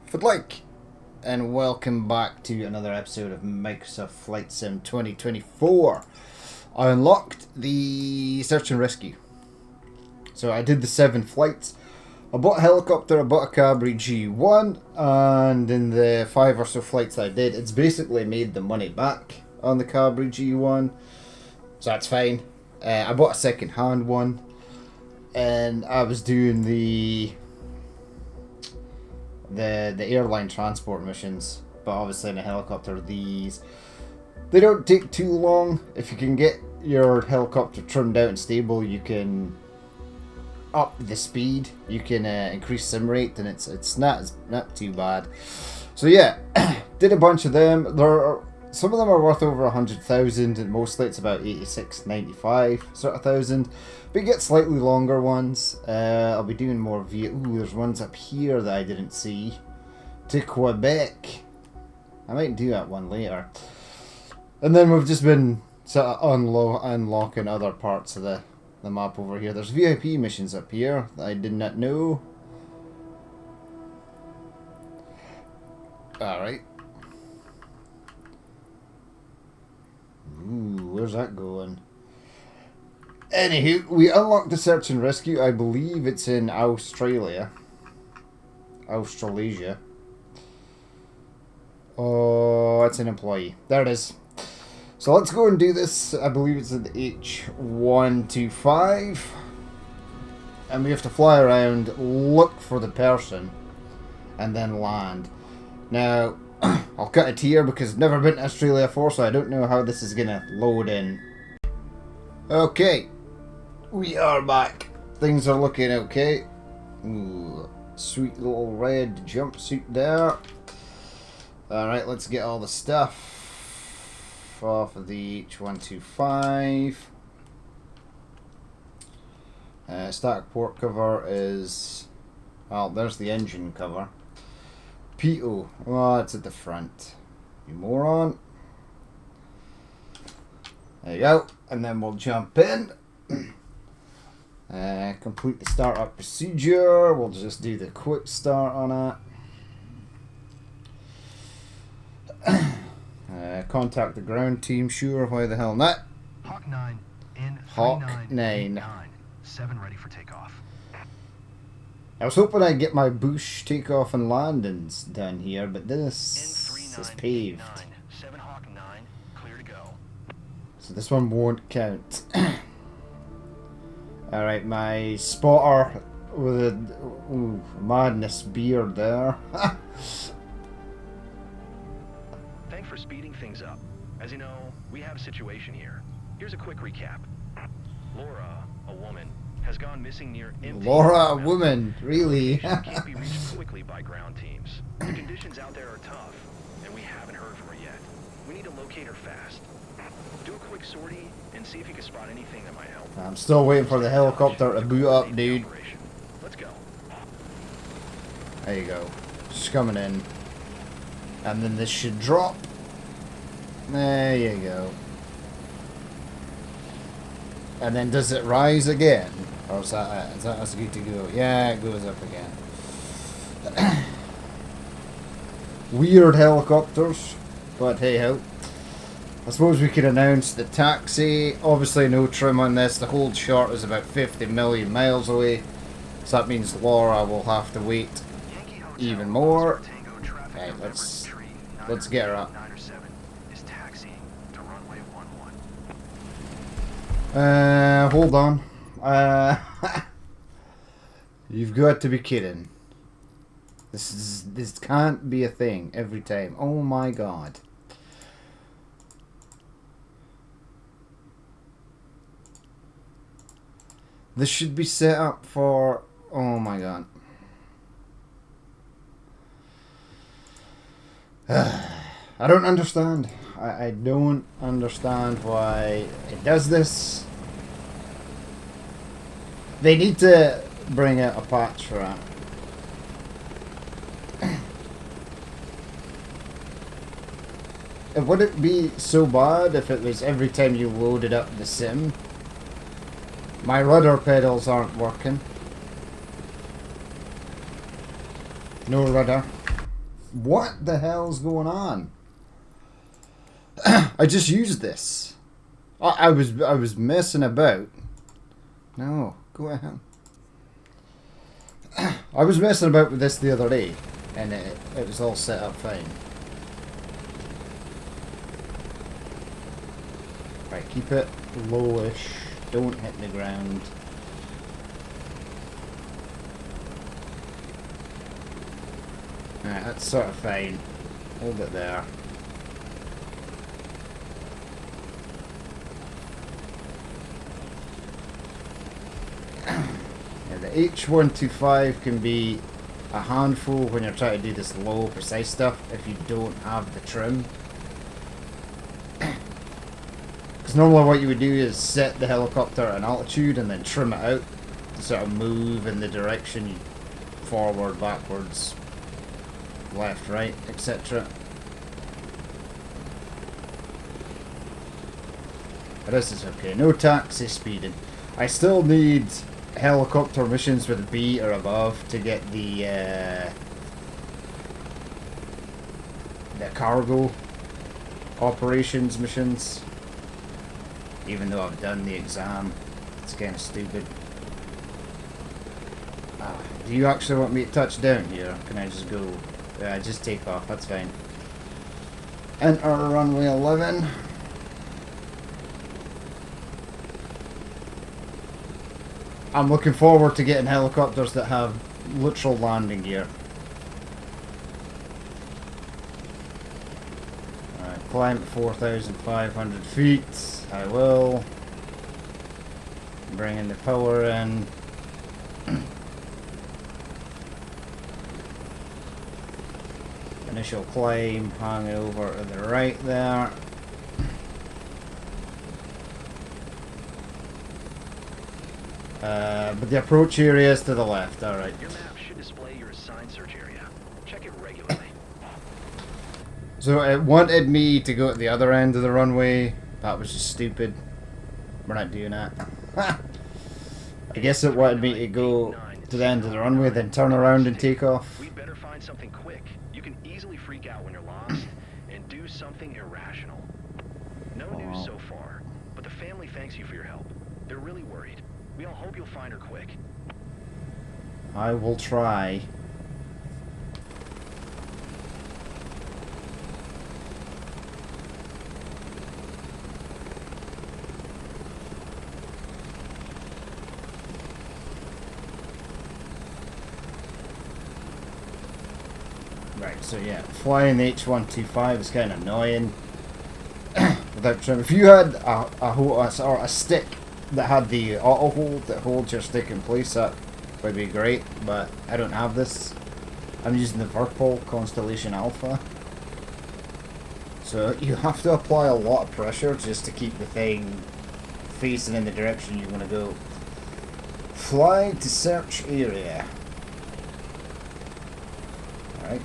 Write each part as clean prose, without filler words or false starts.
If I'd like, and welcome back to another episode of Microsoft Flight Sim 2024. I unlocked the search and rescue. So I did the 7 flights. I bought a helicopter, I bought a Cabri G1, and in the 5 or so flights I did, it's basically made the money back on the Cabri G1. So that's fine. I bought a second hand one, and I was doing the airline transport missions, but obviously in a helicopter they don't take too long. If you can get your helicopter trimmed out and stable, you can up the speed, you can increase sim rate, and it's not too bad. So yeah, did a bunch of them. Some of them are worth over 100,000, and mostly it's about 86, 95 sort of thousand. But you get slightly longer ones. I'll be doing more via. Ooh, there's ones up here that I didn't see. To Quebec. I might do that one later. And then we've just been sort of unlocking other parts of the map over here. There's VIP missions up here that I did not know. Alright. Ooh, where's that going? Anywho, we unlocked the search and rescue. I believe it's in Australia. Australasia. Oh, it's an employee. There it is. So let's go and do this. I believe it's in the H125. And we have to fly around, look for the person, and then land. Now, I'll cut it here because I've never been to Australia before, so I don't know how this is going to load in. Okay. We are back. Things are looking okay. Ooh, sweet little red jumpsuit there. Alright, let's get all the stuff off of the H125. Static port cover is... Well, there's the engine cover. PO. Oh, it's at the front. You moron. There you go. And then we'll jump in. Complete the startup procedure. We'll just do the quick start on it. Contact the ground team. Sure, why the hell not? Hawk 9 in Hawk 9. 7 ready for takeoff. I was hoping I'd get my Bush takeoff and landings done here, but this is paved. 7 Hawk 9, clear to go. So this one won't count. Alright, my spotter with a madness beard there. Thanks for speeding things up. As you know, we have a situation here. Here's a quick recap. Laura, a woman, has gone missing near empty... Laura, a woman? Really? She can't be reached quickly by ground teams. The conditions out there are tough, and we haven't heard from her yet. We need to locate her fast. Do a quick sortie and see if you can spot anything that might help. I'm still waiting for the helicopter to boot up, dude. Let's go. There you go. Just coming in. And then this should drop. There you go. And then does it rise again? Or is that as good to go? Yeah, it goes up again. Weird helicopters, but hey ho. I suppose we could announce the taxi. Obviously no trim on this. The hold short is about 50 million miles away. So that means Laura will have to wait even more. Okay, let's get her up. Hold on. You've got to be kidding. This can't be a thing every time. Oh my god. This should be set up for... Oh my god. I don't understand. I don't understand why it does this. They need to bring out a patch for it. It wouldn't be so bad if it was every time you loaded up the sim. My rudder pedals aren't working. No rudder. What the hell's going on? I just used this. I was messing about. No, go ahead. I was messing about with this the other day, and it was all set up fine. Right, keep it lowish. Don't hit the ground. Alright, that's sort of fine. Hold it there. Yeah, the H125 can be a handful when you're trying to do this low, precise stuff if you don't have the trim. Because normally what you would do is set the helicopter at an altitude and then trim it out to sort of move in the direction you forward, backwards, left, right, etc. But this is okay. No taxi speeding. I still need helicopter missions with B or above to get the cargo operations missions. Even though I've done the exam, it's kind of stupid. Do you actually want me to touch down here? Can I just go? Just take off, that's fine. Enter runway 11. I'm looking forward to getting helicopters that have literal landing gear. Alright, climb at 4,500 feet. I will. Bringing the power in. Initial climb, hang over to the right there. But the approach area is to the left, alright. Your map should display your assigned search area. Check it regularly. So it wanted me to go at the other end of the runway. That was just stupid. We're not doing that. I guess it wanted me to go to the end of the runway, then turn around and take off. We'd better find something quick. You can easily freak out when you're lost and do something irrational. No news so far, but the family thanks you for your help. They're really worried. We all hope you'll find her quick. I will try. Right, so yeah, flying the H125 is kind of annoying without trim. If you had a stick that had the auto hold that holds your stick in place, that would be great, but I don't have this. I'm using the Virpol Constellation Alpha, so you have to apply a lot of pressure just to keep the thing facing in the direction you want to go. Fly to search area. Alright.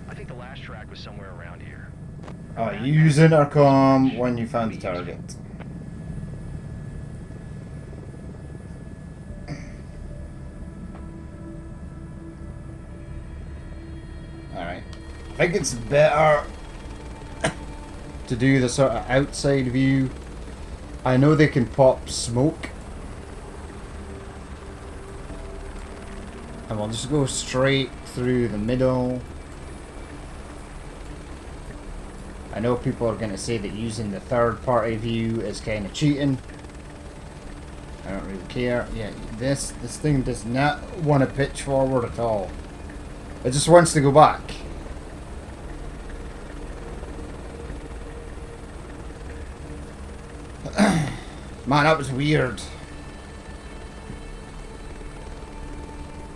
I think the last track was somewhere around here. Use intercom when you found the target. Alright. I think it's better to do the sort of outside view. I know they can pop smoke. And we'll just go straight through the middle. I know people are going to say that using the third party view is kind of cheating. I don't really care. Yeah, this thing does not want to pitch forward at all. It just wants to go back. Man, that was weird.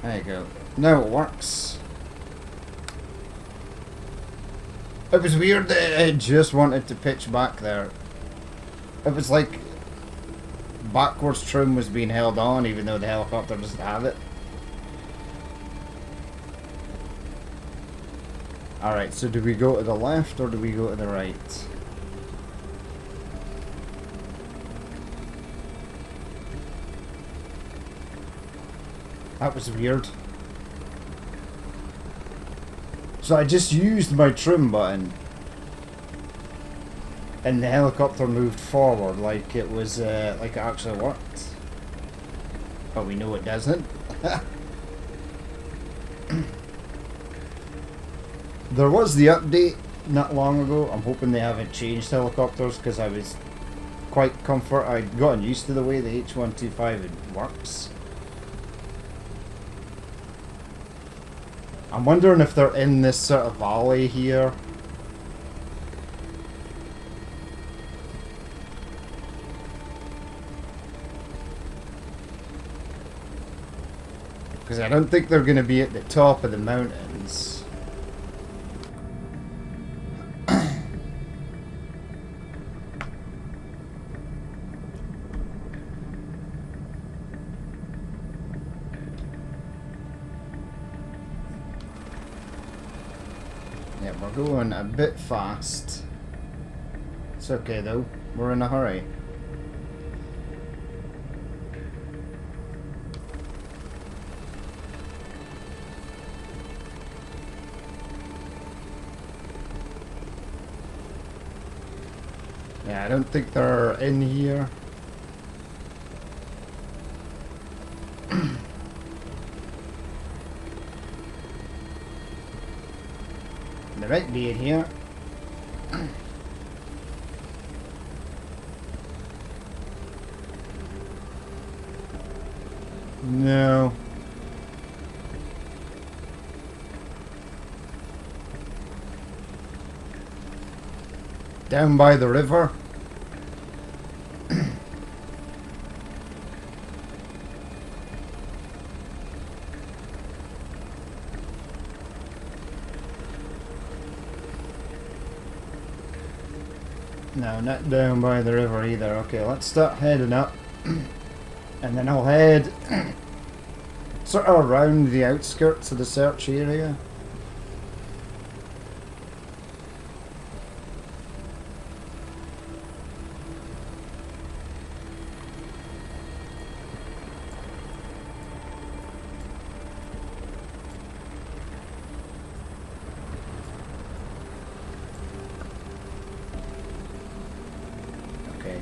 There you go. Now it works. It was weird that it just wanted to pitch back there. It was like backwards trim was being held on even though the helicopter doesn't have it. Alright, so do we go to the left or do we go to the right? That was weird. So I just used my trim button and the helicopter moved forward like it was, like it actually worked. But we know it doesn't. There was the update not long ago. I'm hoping they haven't changed helicopters because I was quite I'd gotten used to the way the H125 works. I'm wondering if they're in this sort of valley here. Because I don't think they're going to be at the top of the mountains. Yeah, we're going a bit fast. It's okay though, we're in a hurry. Yeah, I don't think they're in here. They might be in here. No. Down by the river. No, not down by the river either. Okay, let's start heading up. And then I'll head sort of around the outskirts of the search area.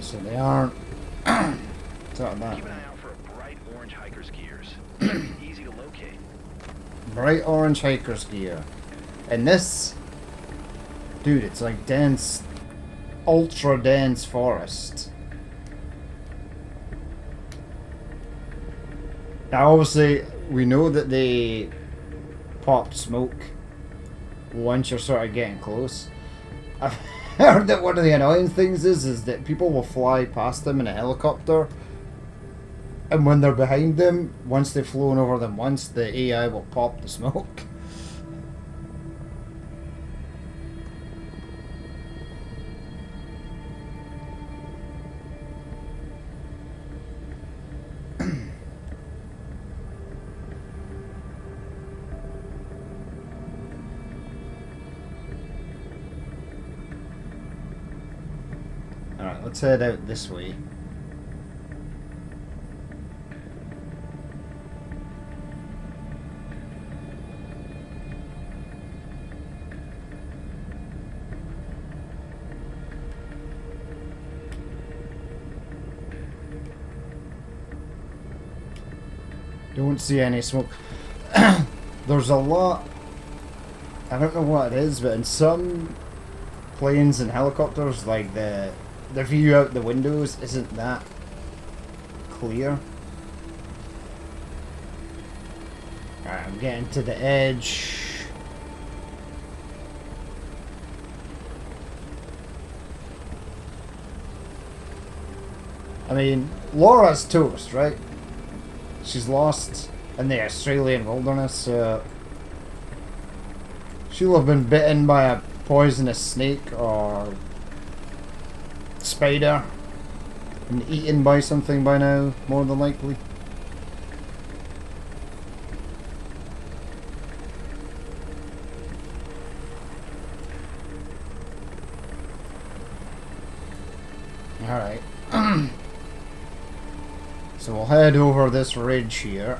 So they aren't sort of that. Keep an eye out for bright orange hiker skiers. Easy to locate. Bright orange hiker skier. And this, dude, it's like dense, ultra dense forest. Now obviously we know that they pop smoke once you're sort of getting close. I've heard that one of the annoying things is that people will fly past them in a helicopter, and when they're behind them, once they've flown over them once, the AI will pop the smoke. Alright, let's head out this way. Don't see any smoke. There's a lot. I don't know what it is, but in some planes and helicopters, like the view out the windows isn't that clear. Alright, I'm getting to the edge. I mean, Laura's toast, right? She's lost in the Australian wilderness, so she'll have been bitten by a poisonous snake or spider and eaten by something by now, more than likely. Alright. So we'll head over this ridge here.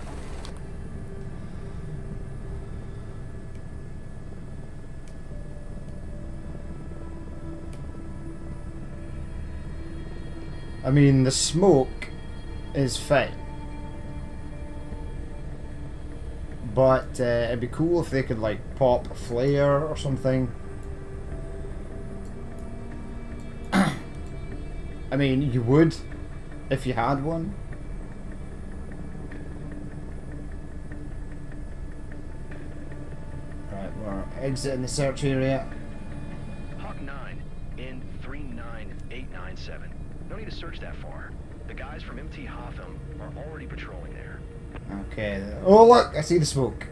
I mean, the smoke is fine. But it'd be cool if they could like pop a flare or something. I mean, you would if you had one. Right, we're exiting the search area. Hawk 9 in 39897. No need to search that far. The guys from MT Hotham are already patrolling there. Okay. Oh look, I see the smoke.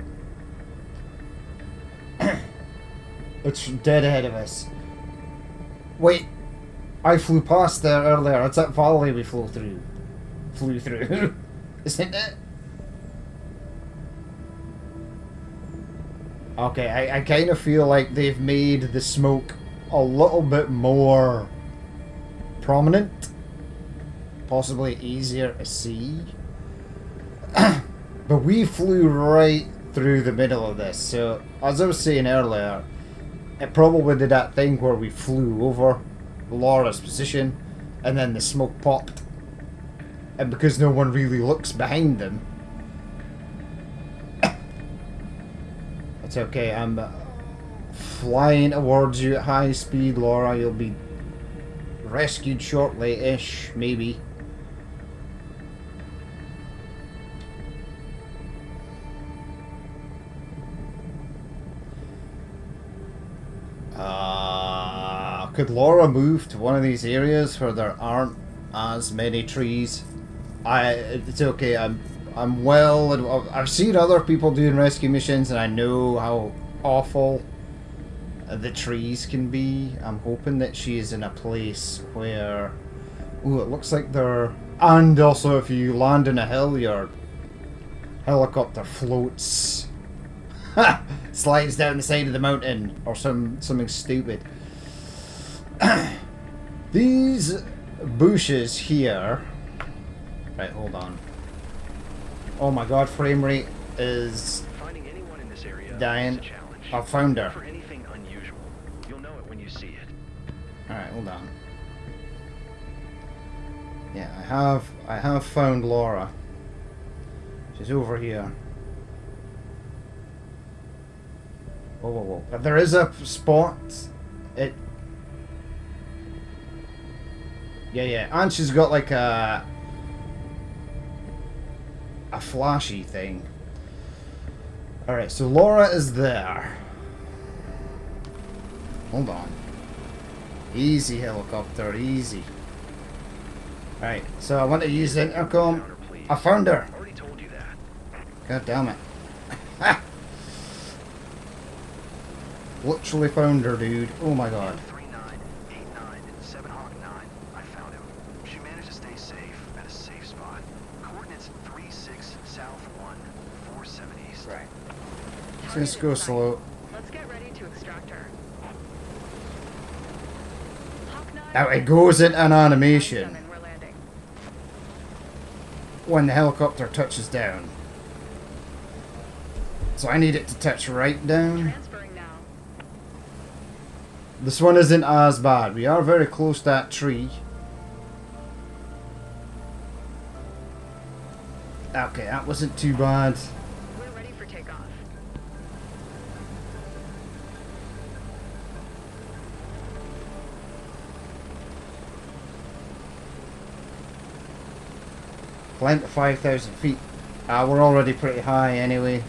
It's dead ahead of us. Wait, I flew past there earlier. It's that valley we flew through. Isn't it? Okay, I kind of feel like they've made the smoke a little bit more prominent. Possibly easier to see. But we flew right through the middle of this, so as I was saying earlier, it probably did that thing where we flew over Laura's position and then the smoke popped, and because no one really looks behind them, it's okay. I'm flying towards you at high speed, Laura. You'll be rescued shortly-ish, maybe. Could Laura move to one of these areas where there aren't as many trees? It's okay. I've seen other people doing rescue missions, and I know how awful the trees can be. I'm hoping that she is in a place where, ooh, it looks like they're. And also, if you land in a hill, your helicopter floats, slides down the side of the mountain, or something stupid. These bushes here. Right, hold on. Oh my god, frame rate is Finding anyone in this area dying. is a challenge. I found her. For anything unusual, you'll know it when you see it. Alright, hold on. Yeah, I have found Laura. She's over here. Whoa, whoa, whoa. But there is a spot. Yeah, and she's got like a flashy thing. Alright, so Laura is there. Hold on. Easy, helicopter, easy. Alright, so I want to use the intercom. I found her. I already told you that. God damn it. Literally found her, dude. Oh my god. 39897 Hawk 9. I found him. She managed to stay safe at a safe spot. Coordinates 36 south 1, 47 east. Right. Let's go slow. Let's get ready to extract her. Hawk 9. Now it goes into an animation We're landing. when the helicopter touches down. So I need it to touch right down. Transferring now. This one isn't as bad. We are very close to that tree. Okay, that wasn't too bad. We're ready for takeoff. Climb to 5,000 feet. We're already pretty high anyway.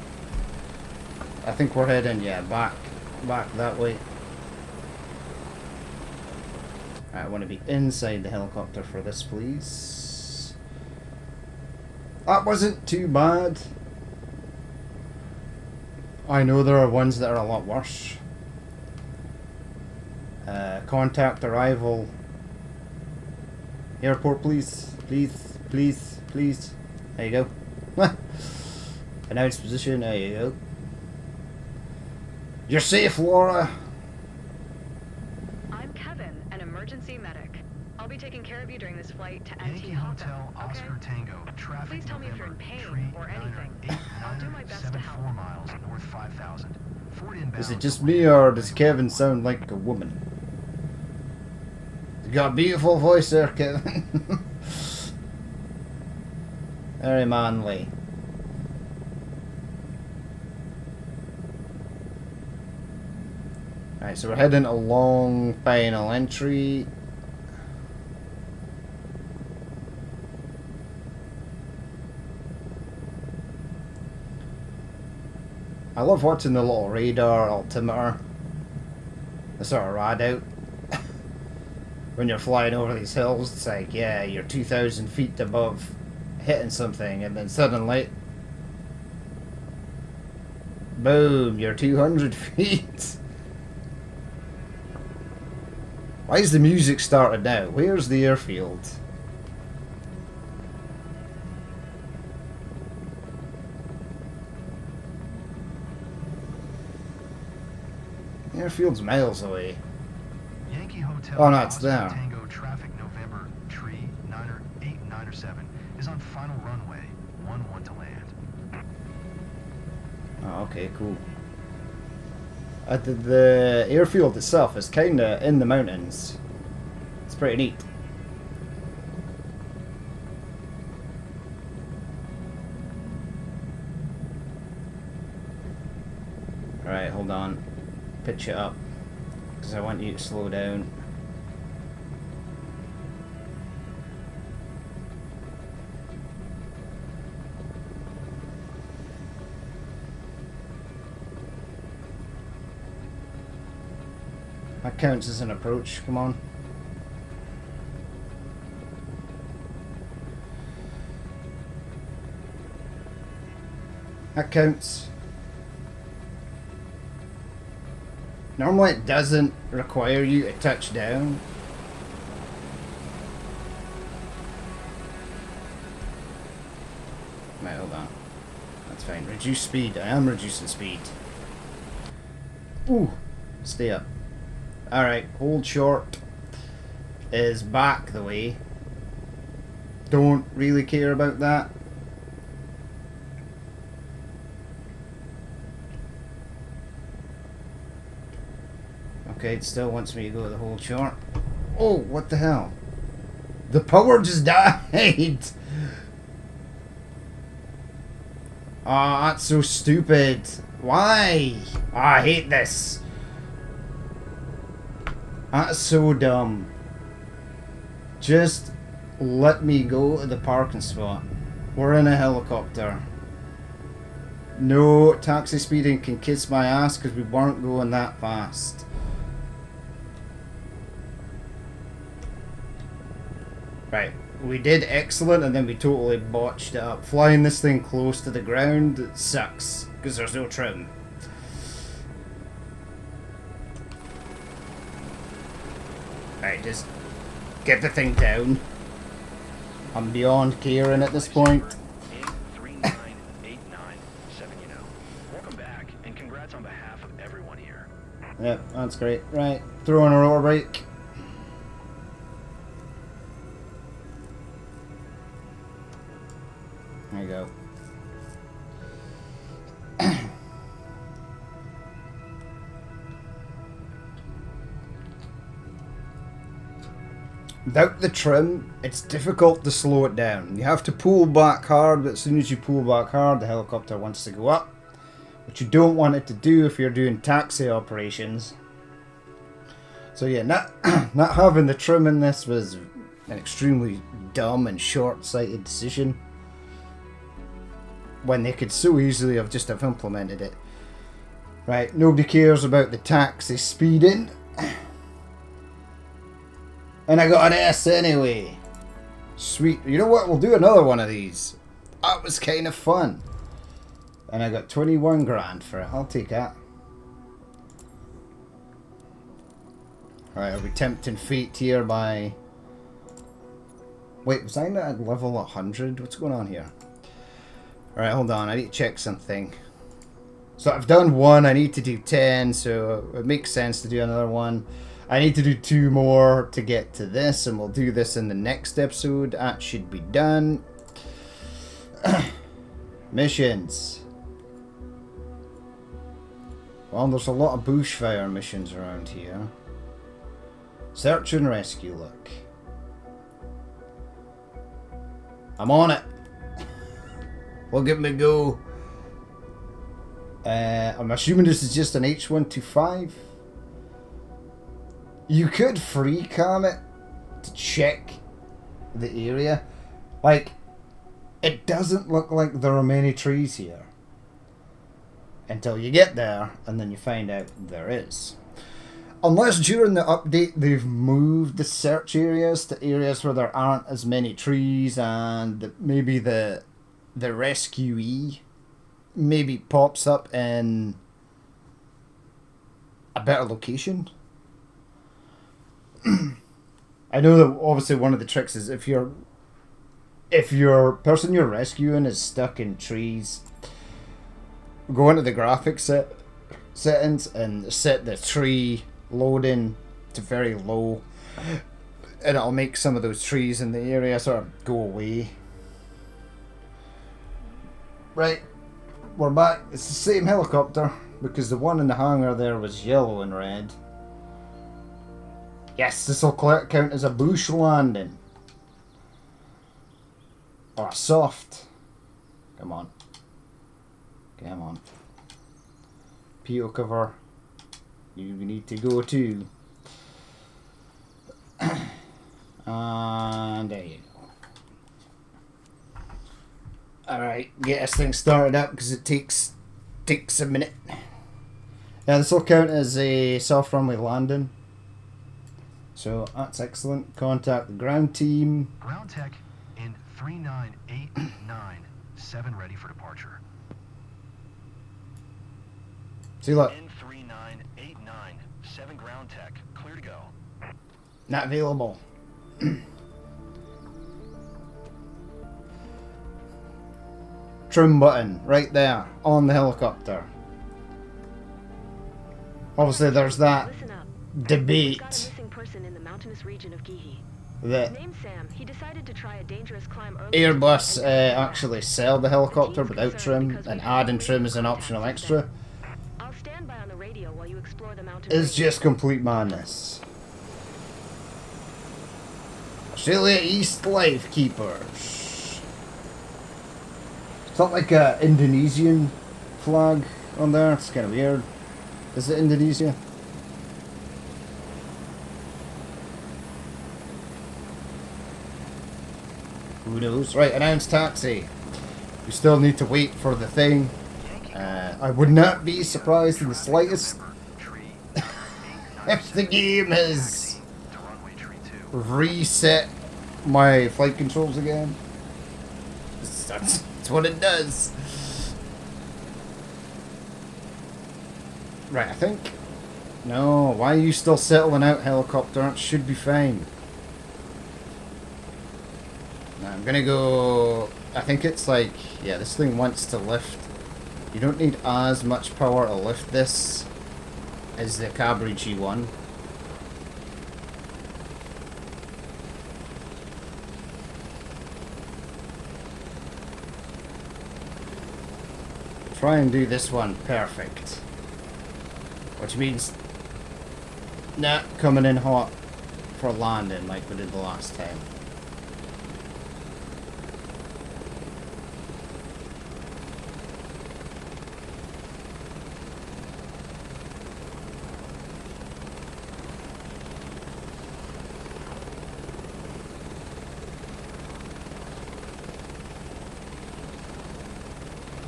I think we're heading, yeah, back that way. I want to be inside the helicopter for this, please. That wasn't too bad. I know there are ones that are a lot worse. Contact arrival. Airport, please. Please, please, please. There you go. Announce position. There you go. You're safe, Laura. I'm Kevin, an emergency medic. I'll be taking care of you during this flight to Yankee MT Hotel, Hotham, Oscar okay? Tango, traffic Please tell me if you're in pain or anything. I'll do my best to help. 4 miles north 5000. Ford inbound. Is it just me, or does Kevin sound like a woman? You got a beautiful voice there, Kevin. Very manly. Right, so we're heading along final entry. I love watching the little radar altimeter. The sort of rad out. When you're flying over these hills, it's like, yeah, you're 2,000 feet above hitting something, and then suddenly, boom, you're 200 feet. Why is the music started now? Where's the airfield? The airfield's miles away. Yankee Hotel. Oh no, it's there. Tango traffic November tree 8997 is on final runway 11 to land. Oh, okay, cool. The airfield itself is kind of in the mountains. It's pretty neat. Alright, hold on. Pitch it up. Because I want you to slow down. That counts as an approach, come on. That counts. Normally it doesn't require you to touch down. Right, hold on. That's fine. Reduce speed. I am reducing speed. Ooh. Stay up. Alright, hold short is back the way. Don't really care about that. Okay, it still wants me to go to the hold short. Oh, what the hell? The power just died! Oh, that's so stupid. Why? Oh, I hate this. That's so dumb. Just let me go to the parking spot. We're in a helicopter. No, taxi speeding can kiss my ass because we weren't going that fast. Right, we did excellent and then we totally botched it up. Flying this thing close to the ground sucks because there's no trim. Right, just get the thing down. I'm beyond caring at this point. 39897, you know. Welcome back, and congrats on behalf of everyone here. Yep, that's great. Right, throw on a rotor brake. There you go. Without the trim, it's difficult to slow it down. You have to pull back hard, but as soon as you pull back hard, the helicopter wants to go up. Which you don't want it to do if you're doing taxi operations. So yeah, not having the trim in this was an extremely dumb and short-sighted decision. When they could so easily have just implemented it. Right, nobody cares about the taxi speeding. And I got an S anyway. Sweet. You know what? We'll do another one of these. That was kind of fun. And I got 21 grand for it. I'll take that. Alright, are we tempting fate here by... Wait, was I not at level 100? What's going on here? Alright, hold on. I need to check something. So I've done one. I need to do 10. So it makes sense to do another one. I need to do 2 more to get to this, and we'll do this in the next episode. That should be done. Missions. Well, there's a lot of bushfire missions around here. Search and rescue, look. I'm on it. Look at me go. I'm assuming this is just an H125. You could free cam it to check the area. Like, it doesn't look like there are many trees here until you get there, and then you find out there is. Unless during the update they've moved the search areas to areas where there aren't as many trees, and maybe the rescuee maybe pops up in a better location. I know that obviously one of the tricks is if your person you're rescuing is stuck in trees, go into the graphics settings and set the tree loading to very low, and it'll make some of those trees in the area sort of go away. Right, we're back. It's the same helicopter, because the one in the hangar there was yellow and red. Yes, this will count as a bush landing. Or a soft. Come on. Come on. PO cover. You need to go too. And there you go. Alright, get this thing started up because it takes a minute. Yeah, this will count as a soft runway landing. So that's excellent. Contact the ground team. Ground tech in 39897 ready for departure. See, look. In 39897 ground tech, clear to go. Not available. Trim button right there on the helicopter. Obviously, there's that debate that Airbus actually sell the helicopter without trim, and adding trim as an optional extra is just complete madness. Australia East Life Keepers. It's not like a Indonesian flag on there. It's kind of weird. Is it Indonesia? Who knows? Right, announce taxi. We still need to wait for the thing. I would not be surprised in the slightest if the game has reset my flight controls again. That's what it does. Right, I think... No, why are you still settling out, helicopter? It should be fine. Now, I'm gonna go... I think it's like... Yeah, this thing wants to lift. You don't need as much power to lift this as the Cabri G1. Try and do this one perfect. Which means not coming in hot for landing like we did the last time.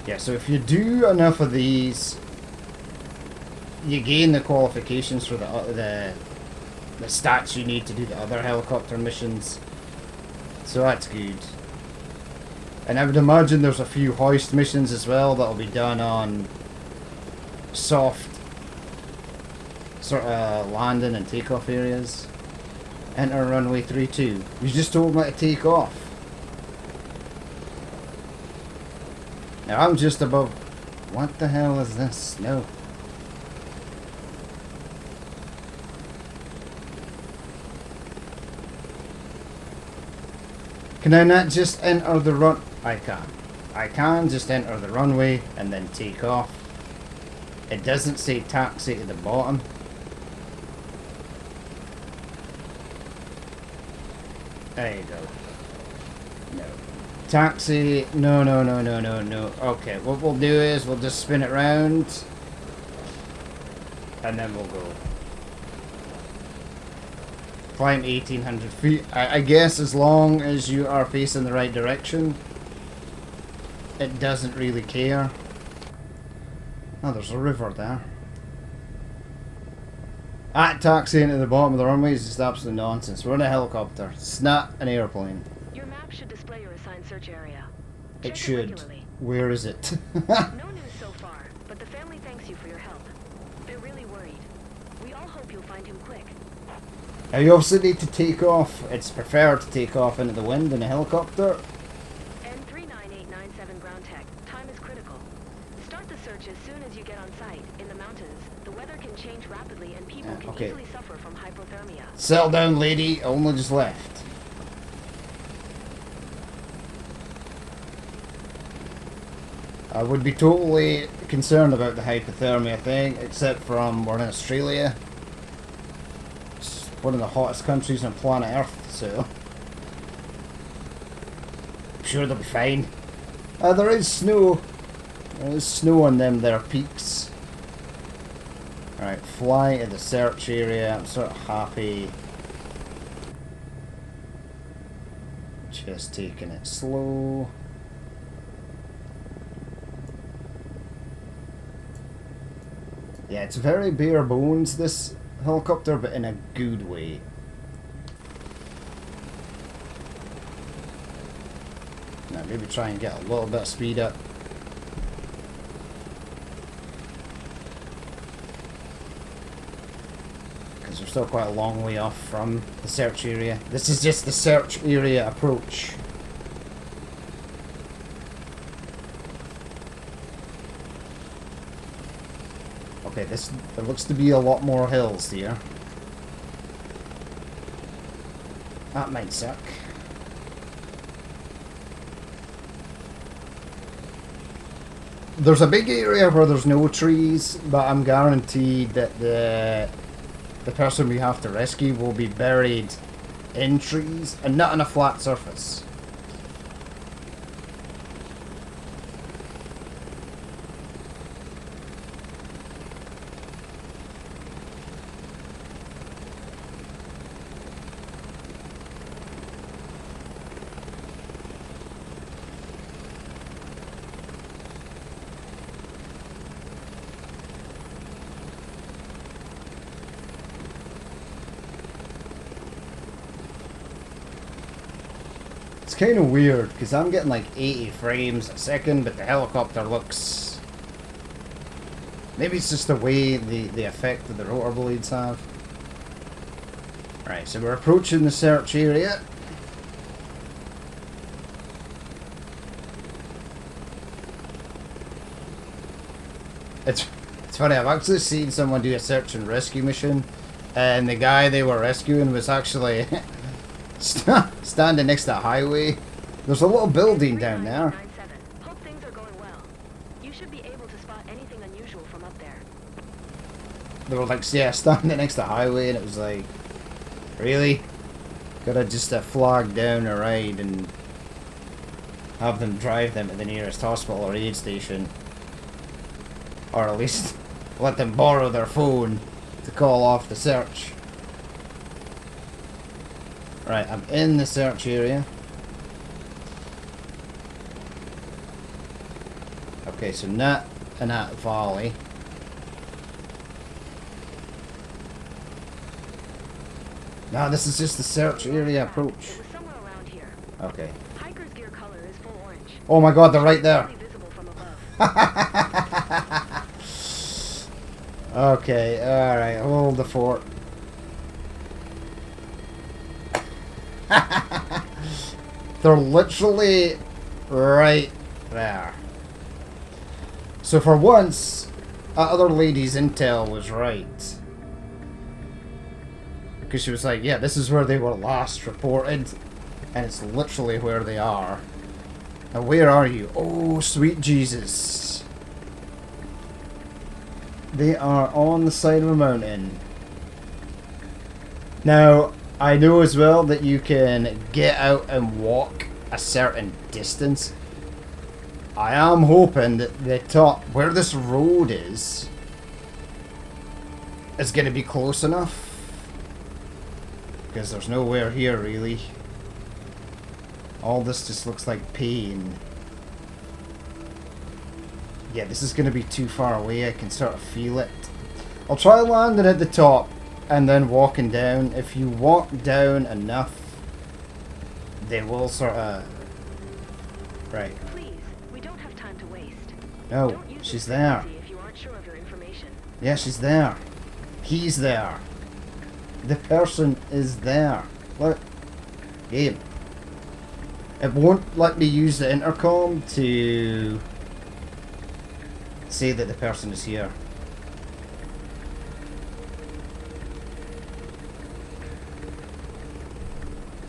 Yeah, so if you do enough of these, you gain the qualifications for the stats you need to do the other helicopter missions. So that's good. And I would imagine there's a few hoist missions as well that'll be done on soft sort of landing and takeoff areas. Enter runway 32. You just told me to take off. Now I'm just above... What the hell is this? No. Can I not just enter the run... I can. I can just enter the runway and then take off. It doesn't say taxi at the bottom. There you go. No. Taxi. No, no, no, no, no, no. Okay, what we'll do is we'll just spin it round. And then we'll go. Climb 1,800 feet. I guess as long as you are facing the right direction, it doesn't really care. Oh, there's a river there. Taxiing to the bottom of the runway is just absolute nonsense. We're in a helicopter. It's not an airplane. Your map should display your assigned search area. It Check should. regularly. Where is it? No news so far, but the family thanks you for your help. They're really worried. We all hope you'll find him quick. Now you obviously need to take off. It's preferred to take off into the wind in a helicopter. N39897 ground tech. Time is critical. Start the search as soon as you get on site. In the mountains, the weather can change rapidly and people can okay. easily suffer from hypothermia. Settle down, lady. I only just left. I would be totally concerned about the hypothermia thing, except from we're in Australia. It's one of the hottest countries on planet Earth, so I'm sure they'll be fine. There is snow. There is snow on them there peaks. Alright, fly to the search area. I'm sort of happy. Just taking it slow. Yeah, it's very bare bones, this helicopter, but in a good way. Now maybe try and get a little bit of speed up. Because we're still quite a long way off from the search area. This is just the search area approach. Okay, there looks to be a lot more hills here. That might suck. There's a big area where there's no trees, but I'm guaranteed that the person we have to rescue will be buried in trees and not on a flat surface. It's kind of weird because I'm getting like 80 frames a second, but the helicopter looks... Maybe it's just the way the effect that the rotor blades have. Right, so we're approaching the search area. It's funny, I've actually seen someone do a search and rescue mission, and the guy they were rescuing was actually standing next to a highway. There's a little building down there. Hope things are going well. You should be able to spot anything unusual from up there. They were like, yeah, standing next to the highway, and it was like, really? Gotta just flag down a ride and have them drive them to the nearest hospital or aid station. Or at least let them borrow their phone to call off the search. Right, I'm in the search area. Okay, so not in that valley. No, this is just the search area approach. It was somewhere around here. Okay. Hiker's gear color is full orange. Oh my god, they're right there. Only visible from above. Okay, alright, hold the fort. They're literally right there. So for once, that other lady's intel was right. Because she was like, yeah, this is where they were last reported. And it's literally where they are. Now where are you? Oh, sweet Jesus. They are on the side of a mountain. Now, I know as well that you can get out and walk a certain distance. I am hoping that the top, where this road is going to be close enough. Because there's nowhere here, really. All this just looks like pain. Yeah, this is going to be too far away. I can sort of feel it. I'll try landing at the top and then walking down. If you walk down enough, they will sort of... Right. Please, we don't have time to waste. No, Don't use she's this there. fantasy if you aren't sure of your information. Yeah, she's there. He's there. The person is there. Look. Game. It won't let me use the intercom to say that the person is here.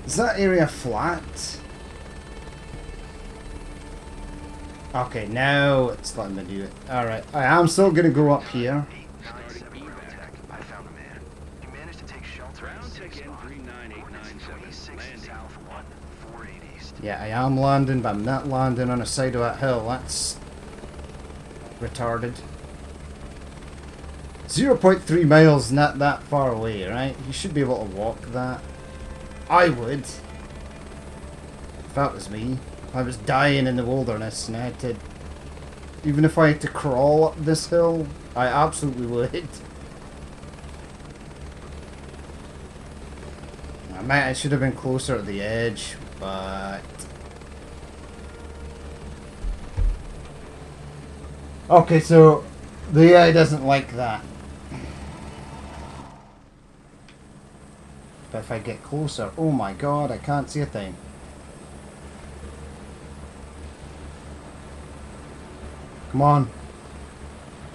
Is that area flat? Okay, now it's letting me do it. Alright, I am still gonna go up here. I found a man. He managed to take shelter in 6 spots. 26 south 1, 48 east. Yeah, I am landing, but I'm not landing on the side of that hill. That's retarded. 0.3 miles, not that far away, right? You should be able to walk that. I would. If that was me. If I was dying in the wilderness and I had to... Even if I had to crawl up this hill, I absolutely would. I should have been closer to the edge, but... Okay, so the AI doesn't like that. But if I get closer, oh my god, I can't see a thing. Come on.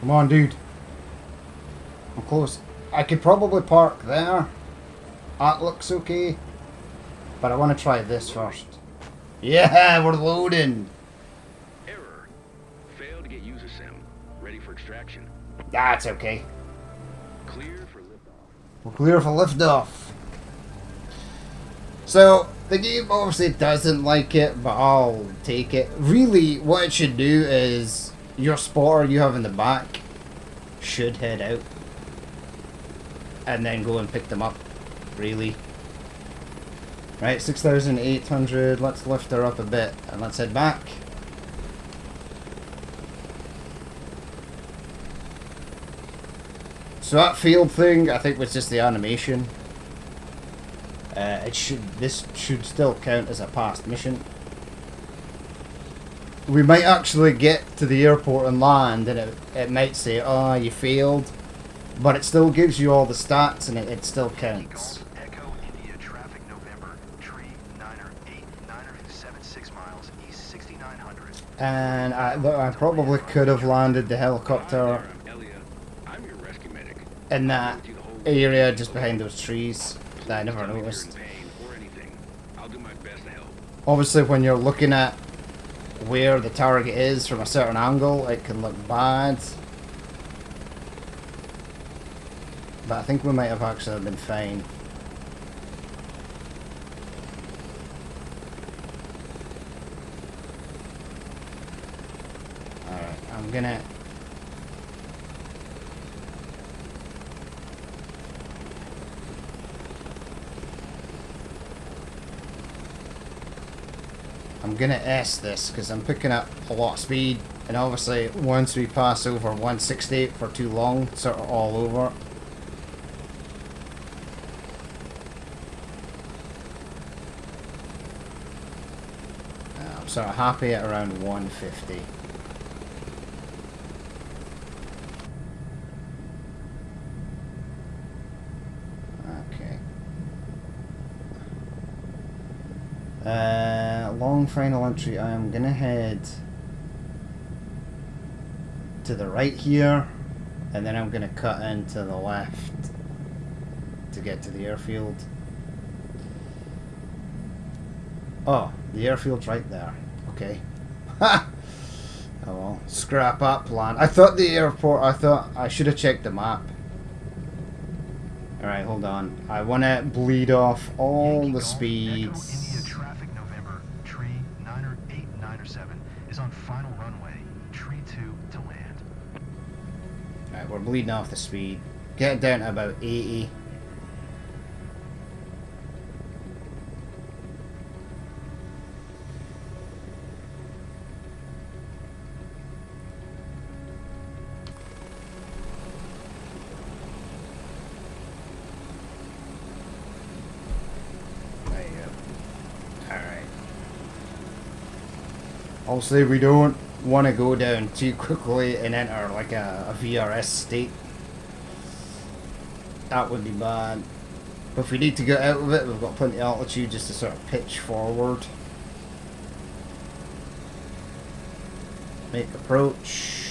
Come on, dude. I'm close. I could probably park there. That looks okay. But I want to try this first. Yeah, we're loading. Error. Failed to get user sim. Ready for extraction. That's okay. Clear for liftoff. We're clear for liftoff. So, the game obviously doesn't like it, but I'll take it. Really, what it should do is your spotter you have in the back should head out. And then go and pick them up. Really. Right, 6,800. Let's lift her up a bit and let's head back. So that field thing, I think, was just the animation. This should still count as a past mission. We might actually get to the airport and land, and it might say, "Oh, you failed," but it still gives you all the stats, and it still counts. Echo India traffic November. Tree 979 miles east 6900. And I probably could have landed the helicopter I'm your rescue medic. in that area just behind those trees that I never noticed. I'll do my best to help. Obviously, when you're looking at where the target is from a certain angle, it can look bad. But I think we might have actually been fine. Alright, I'm gonna... I'm gonna S this because I'm picking up a lot of speed, and obviously once we pass over 160 for too long, it's sort of all over. I'm sort of happy at around 150. Long final entry. I am gonna head to the right here, and then I'm gonna cut into the left to get to the airfield. Oh, the airfield's right there. Okay. Ha! Oh well. Scrap that plan. I thought the airport. I thought I should have checked the map. Alright, hold on. I want to bleed off all the speeds. Right, we're bleeding off the speed. Get it down to about 80. There you go. Alright. Obviously we don't want to go down too quickly and enter like a VRS state. That would be bad. But if we need to get out of it, we've got plenty of altitude just to sort of pitch forward. Make approach.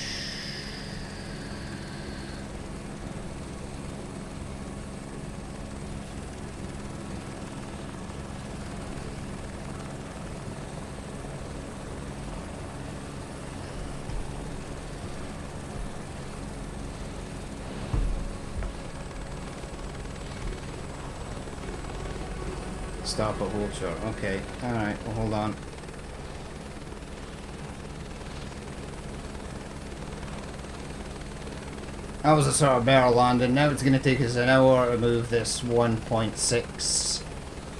Stop at hold short. Okay. Alright, well, hold on. That was a sort of better landing. Now it's going to take us an hour to move this 1.6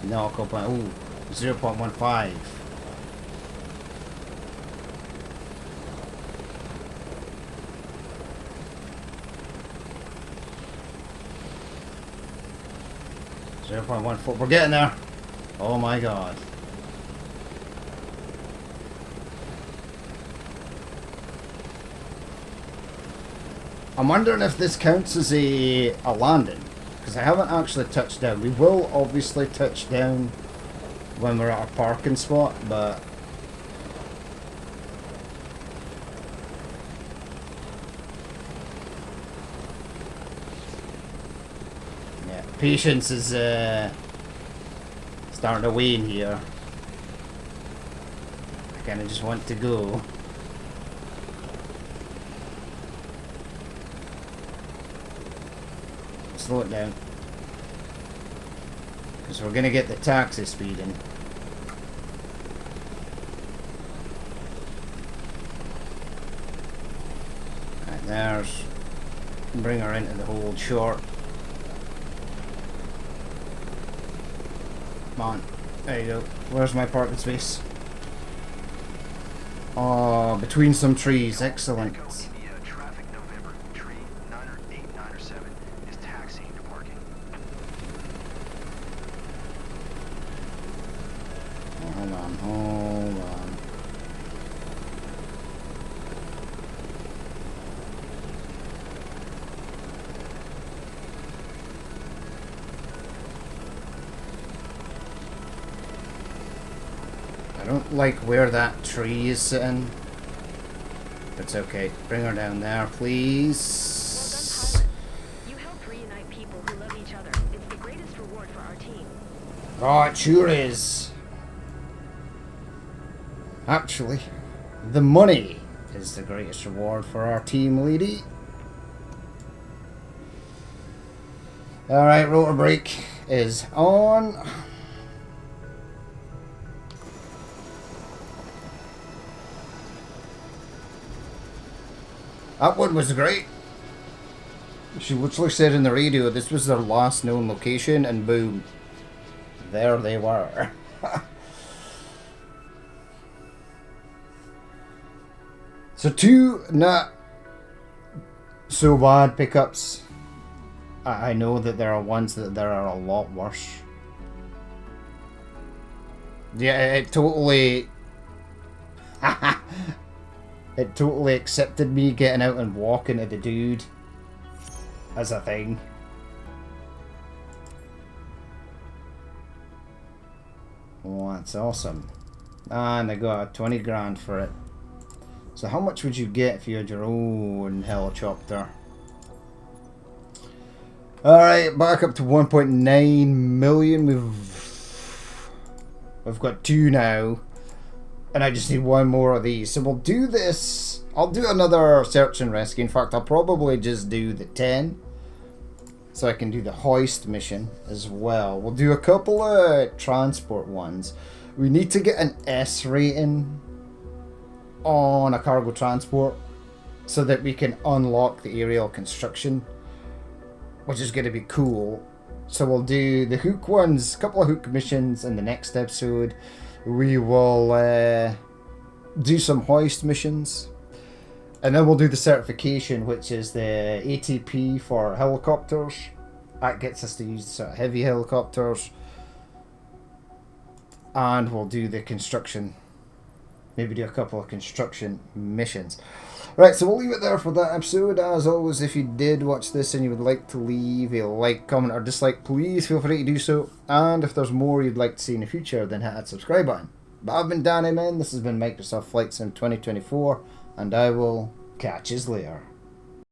nautical point. Ooh, 0.15. .14. We're getting there. Oh my god. I'm wondering if this counts as a landing, because I haven't actually touched down. We will obviously touch down when we're at our parking spot, but yeah, patience is starting to wane here. I kind of just want to go. Slow it down, because we're gonna get the taxi speeding. Right, there's, bring her into the hold short. Come on, there you go. Where's my parking space? Oh, between some trees, excellent. Hold on. I don't like where that tree is sitting. It's okay. Bring her down there, please. You helped reunite people who love each other. It's the greatest reward for our team. Oh, it sure is. Actually, the money is the greatest reward for our team, lady. Alright, rotor brake is on. That one was great. She literally said in the radio this was their last known location, and boom, there they were. So 2 not so bad pickups. I know that there are ones that there are a lot worse. Yeah, it totally it totally accepted me getting out and walking to the dude as a thing. Oh, that's awesome. And I got 20 grand for it. So how much would you get if you had your own helicopter? Alright, back up to 1.9 million. We've got 2 now. And I just need 1 more of these. So we'll do this. I'll do another search and rescue. In fact, I'll probably just do the 10. So I can do the hoist mission as well. We'll do a couple of transport ones. We need to get an S rating on a cargo transport. so that we can unlock the aerial construction, which is going to be cool. So we'll do the hook ones, a couple of hook missions in the next episode. We will do some hoist missions, and then we'll do the certification, which is the ATP for helicopters. That gets us to use sort of heavy helicopters. And we'll do the construction. Maybe do a couple of construction missions. Right, so we'll leave it there for that episode. As always, if you did watch this and you would like to leave a like, comment, or dislike, please feel free to do so. And if there's more you'd like to see in the future, then hit that subscribe button. But I've been Danny Man, this has been Microsoft Flight Sim 2024, and I will catch you later.